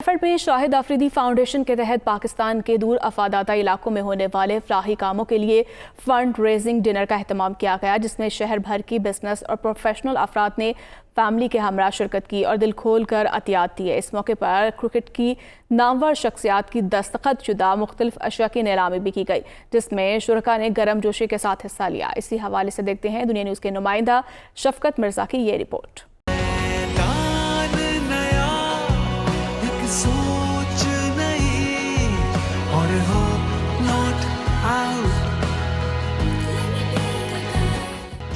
Sheffield में Shahid Afridi foundation के तहत पाकिस्तान के दूर अफादाता इलाकों में होने वाले फलाही कामों के लिए फंड रेजिंग डिनर का अहतमाम किया गया, जिसमें शहर भर की बिजनेस और प्रोफेशनल अफराद ने फैमिली के हमरा शिरकत की और दिल खोल कर अतियात दिए। इस मौके पर क्रिकेट की नामवर शख्सियात की दस्तखत शुदा मुख्तलिफ अशिया की नीलामी भी की गई, जिसमें शुरका ने गर्मजोशी के साथ हिस्सा लिया। इसी हवाले से देखते हैं दुनिया न्यूज़ के नुमाइंदा शफकत मिर्जा की ये रिपोर्ट। सोच नहीं और हो नॉट आउट।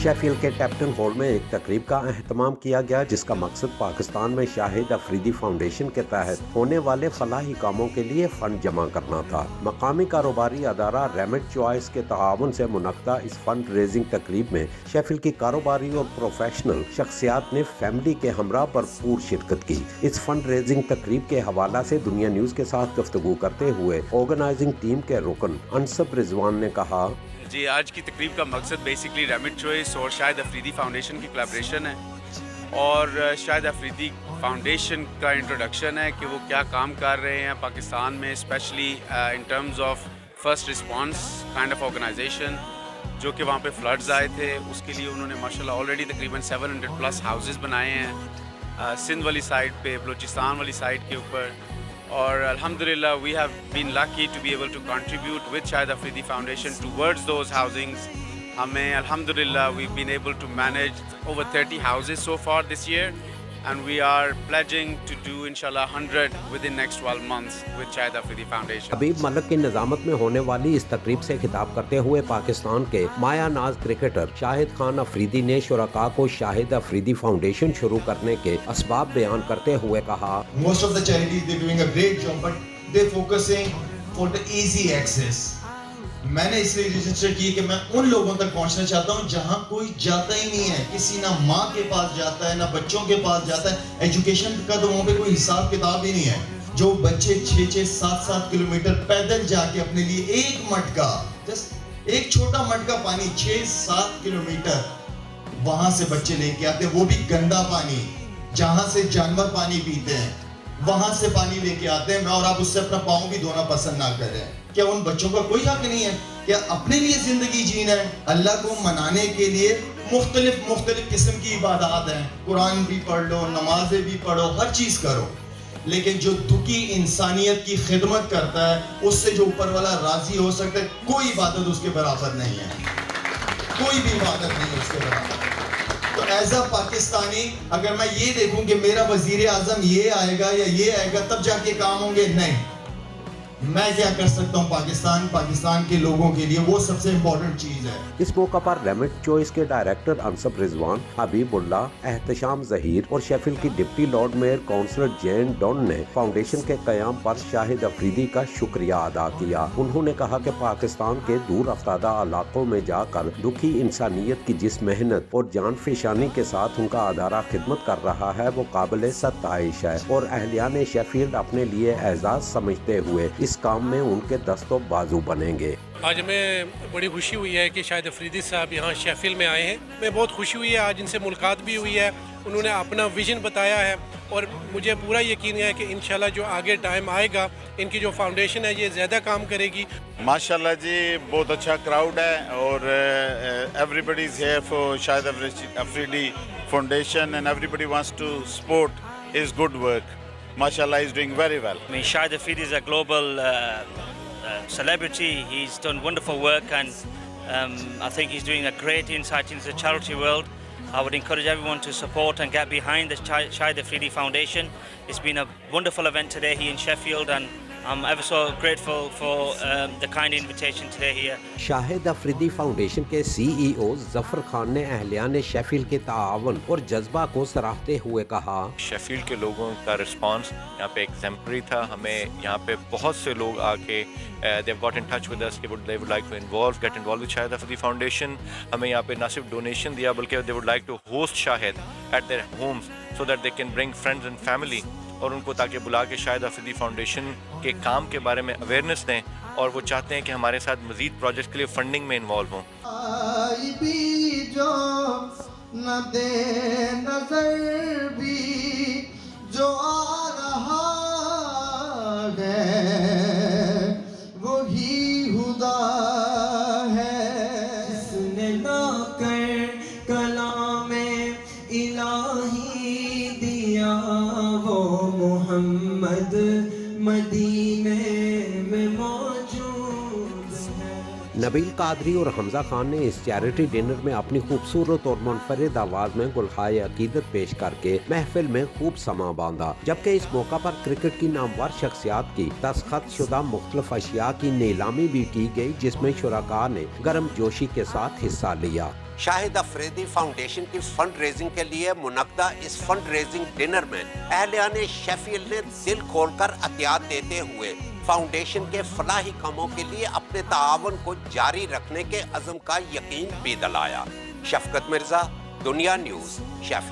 शेफील्ड के टैप्टन हॉल में एक तकरीब का एहतमाम किया गया, जिसका मकसद पाकिस्तान में शाहिद अफरीदी फाउंडेशन के तहत होने वाले फलाही कामों के लिए फंड जमा करना था। मकामी कारोबारी अदारा रेमिट चॉइस के ताआवुन से मुनक्किदा इस फंड रेजिंग तकरीब में शेफील्ड की कारोबारी और प्रोफेशनल शख्सियात ने फैमिली के हमरा भरपूर शिरकत की। इस फंड रेजिंग तकरीब के हवाला से दुनिया न्यूज़ के साथ गुफ्तगू करते हुए ऑर्गेनाइजिंग टीम के रुकन अनसब रिजवान ने कहा, जी आज की तकरीब का मकसद बेसिकली रेमिट चॉइस और शाहिद अफरीदी फाउंडेशन की कोलैबोरेशन है और शाहिद अफरीदी फाउंडेशन का इंट्रोडक्शन है कि वो क्या काम कर रहे हैं पाकिस्तान में, specially in terms of first response kind of organisation, जो कि वहाँ पे फ्लड्स आए थे। उसके लिए उन्होंने माशाल्लाह ऑलरेडी तकरीबन 700 प्लस हाउसेस बनाए हैं सिंध वाली साइड पे, बलूचिस्तान वाली साइड के ऊपर। और अल्हम्दुलिल्लाह we have been lucky to be able to contribute with Shahid Afridi foundation towards those housings. हमें अल्हम्दुलिल्लाह we been able to manage over 30 houses so far this year and we are pledging to do inshallah 100 within next 12 months with Shahid Afridi Foundation। हबीब मलिक की निजामत में होने वाली इस तकरीब से खिताब करते हुए पाकिस्तान के माया नाज क्रिकेटर शाहिद खान अफरीदी ने शुरका को शाहिद अफरीदी फाउंडेशन शुरू करने के असबाब बयान करते हुए कहा, Most of the charities they're doing a great job but they're focusing for the easy access। मैंने इसलिए रजिस्टर की कि मैं उन लोगों तक पहुंचना चाहता हूं जहां कोई जाता ही नहीं है, किसी ना माँ के पास जाता है ना बच्चों के पास जाता है। एजुकेशन का तो वहाँ पे कोई हिसाब किताब ही नहीं है। जो बच्चे 6-6, 7-7 किलोमीटर पैदल जाके अपने लिए एक मटका, जस्ट एक छोटा मटका पानी 6-7 किलोमीटर वहां से बच्चे लेके आते हैं, वो भी गंदा पानी जहां से जानवर पानी पीते हैं, वहां से पानी लेके आते हैं। और आप उससे अपना पाँव भी धोना पसंद ना करें। क्या उन बच्चों का कोई हक नहीं है? क्या अपने लिए जिंदगी जीना है? अल्लाह को मनाने के लिए मुख्तलिफ किस्म की इबादत हैं, कुरान भी पढ़ लो, नमाजें भी पढ़ो, हर चीज करो, लेकिन जो दुखी इंसानियत की खिदमत करता है उससे जो ऊपर वाला राजी हो सकता है, कोई इबादत उसके बराबर नहीं है, कोई भी इबादत नहीं है उसके बराबर। तो एज अ पाकिस्तानी अगर मैं ये देखूं कि मेरा वजीर आजम ये आएगा या ये आएगा तब जाके काम होंगे, नहीं, मैं क्या कर सकता हूँ पाकिस्तान के लोगों के लिए, वो सबसे इम्पोर्टेंट चीज है। इस मौका पर रेमिट चॉइस के डायरेक्टर अनसब रिजवान, हबीबुल्लाह, एहतशाम जहीर और शेफील्ड की deputy lord mayor councillor Jayne Dunn ने फाउंडेशन के कयाम पर शाहिद अफरीदी का शुक्रिया अदा किया। उन्होंने कहा कि पाकिस्तान के दूर अफ्तादा इलाकों में जाकर दुखी इंसानियत की जिस मेहनत और जान फिशानी के साथ उनका अदारा खिदमत कर रहा है वो काबिल सत्ताइश है और अहलियान शेफील्ड अपने लिए एजाज समझते हुए इस काम में उनके दस्तों बाजू बनेंगे। आज हमें बड़ी खुशी हुई है कि शाहिद अफरीदी साहब यहाँ शेफील्ड में आए हैं। मैं बहुत खुशी हुई है, आज इनसे मुलाकात भी हुई है, उन्होंने अपना विजन बताया है और मुझे पूरा यकीन है कि इंशाल्लाह जो आगे टाइम आएगा इनकी जो फाउंडेशन है ये ज़्यादा काम करेगी। माशाल्लाह जी, बहुत अच्छा क्राउड है और everybody is here for Shahid Afridi foundation and everybody wants to support his good work. Mashallah, he's doing very well. I mean, Shahid Afridi is a global celebrity. He's done wonderful work and I think he's doing a great insight into the charity world. I would encourage everyone to support and get behind the Shahid Afridi Foundation. It's been a wonderful event today here in Sheffield and I'm ever so grateful for the kind invitation today here. Shahid Afridi foundation के CEO Zafar Khan ने अहलियान Sheffield के ताआवुन और जज्बा को सराहते हुए कहा, Sheffield के लोगों का रिस्पांस यहाँ पे एग्जेम्पलरी था। हमें यहाँ पे बहुत से लोग आके they've got in touch with us कि they would like to get involved with Shahid Afridi Foundation। हमें यहाँ पे ना सिर्फ डोनेशन दिया बल्कि they would like to host Shahid at their homes so that they can bring friends and family और उनको ताकि बुला के शाहिद अफरीदी फाउंडेशन के काम के बारे में अवेयरनेस दें और वो चाहते हैं कि हमारे साथ मज़ीद प्रोजेक्ट के लिए फंडिंग में इन्वॉल्व हों। न दे नजर भी जो आ रहा محمد مدینے میں موجود ہے. نبیل قادری اور حمزہ خان نے اس چیریٹی ڈنر میں اپنی خوبصورت اور منفرد آواز میں گلہائے عقیدت پیش کر کے محفل میں خوب سما باندھا، جبکہ اس موقع پر کرکٹ کی نامور شخصیات کی دستخط شدہ مختلف اشیاء کی نیلامی بھی کی گئی، جس میں شرکاء نے گرم جوشی کے ساتھ حصہ لیا. شاہد افریدی فاؤنڈیشن کی فنڈ ریزنگ کے لیے منعقدہ اس فنڈ ریزنگ ڈنر میں اہلیان شیفیلڈ نے دل کھول کر عطیات دیتے ہوئے فاؤنڈیشن کے فلاحی کاموں کے لیے اپنے تعاون کو جاری رکھنے کے عزم کا یقین بھی دلایا. شفقت مرزا، دنیا نیوز، شیفیلڈ.